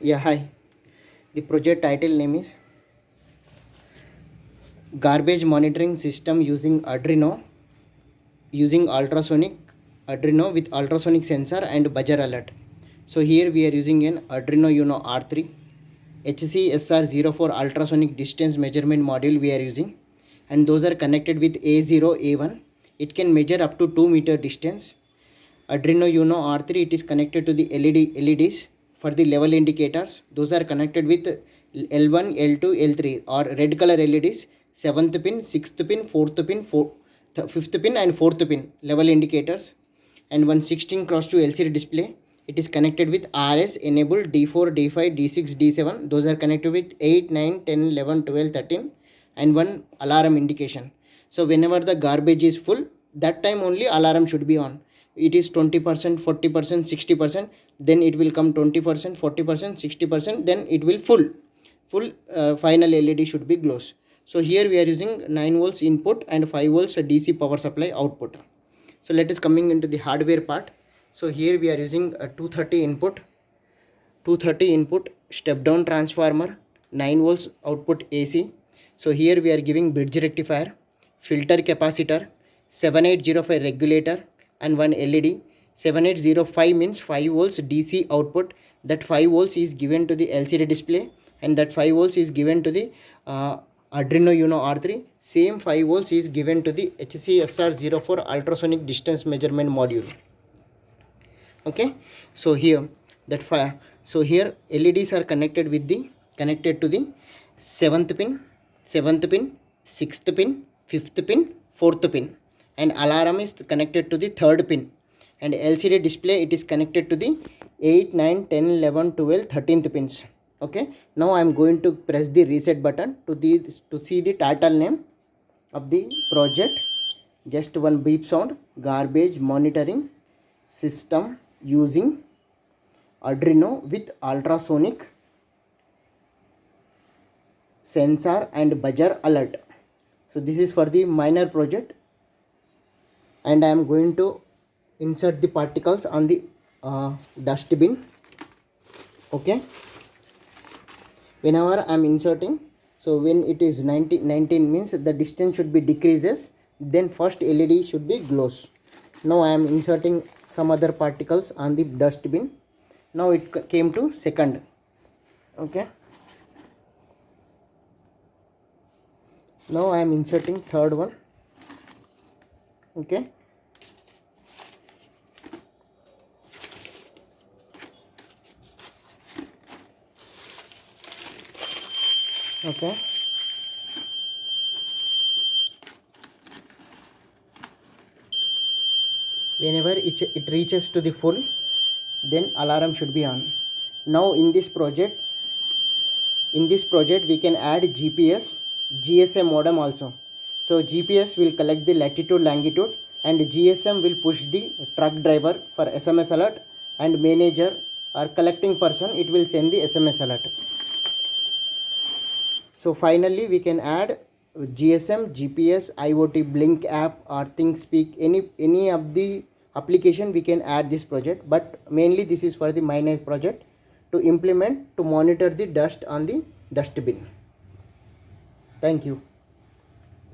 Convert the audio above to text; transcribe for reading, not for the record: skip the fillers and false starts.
Yeah, hi. The project title name is Garbage Monitoring System using Arduino with ultrasonic sensor and buzzer alert. So here we are using an Arduino Uno R3 HCSR04 ultrasonic distance measurement module we are using, and those are connected with A0 A1. It can measure up to 2 meter distance. Arduino Uno R3, it is connected to the LEDs for the level indicators. Those are connected with L1, L2, L3 or red color LEDs, 7th pin, 6th pin, 4th pin, 5th pin and 4th pin level indicators. And one 16 cross 2 LCD display. It is connected with RS enabled D4, D5, D6, D7. Those are connected with 8, 9, 10, 11, 12, 13 and one alarm indication. So whenever the garbage is full, that time only alarm should be on. It is 20%, 40%, 60%, then it will come 20%, 40%, 60%, then it will full final LED should be glows. So here we are using 9 volts input and 5 volts DC power supply output. So let us coming into the hardware part. So here we are using a 230 input step down transformer, 9 volts output AC. So here we are giving bridge rectifier, filter capacitor, 7805 regulator and one LED. 7805 means 5 volts DC output. That 5 volts is given to the LCD display and that 5 volts is given to the Arduino Uno R3. Same 5 volts is given to the HCSR04 ultrasonic distance measurement module. Okay, so here that fire. So here LEDs are connected to the 7th pin, 6th pin, 5th pin, 4th pin, and alarm is connected to the 3rd pin, and LCD display it is connected to the 8, 9, 10, 11, 12, 13th pins. Okay, now I am going to press the reset button to see the title name of the project. Just one beep sound, garbage monitoring system using Arduino with ultrasonic sensor and buzzer alert. So this is for the minor project, and I am going to insert the particles on the dustbin. Okay, whenever I am inserting, so when it is 19 means the distance should be decreases, then first LED should be glows. Now I am inserting some other particles on the dustbin. Now it came to second. Okay, now I am inserting third one. Okay, okay, whenever it reaches to the full, then alarm should be on. Now in this project we can add GPS GSM modem also. So GPS will collect the latitude longitude and GSM will push the truck driver for SMS alert, and manager or collecting person it will send the SMS alert. So finally we can add GSM, GPS, IoT, Blink app or ThinkSpeak, any of the application we can add this project, but mainly this is for the minor project to implement to monitor the dust on the dustbin. Thank you.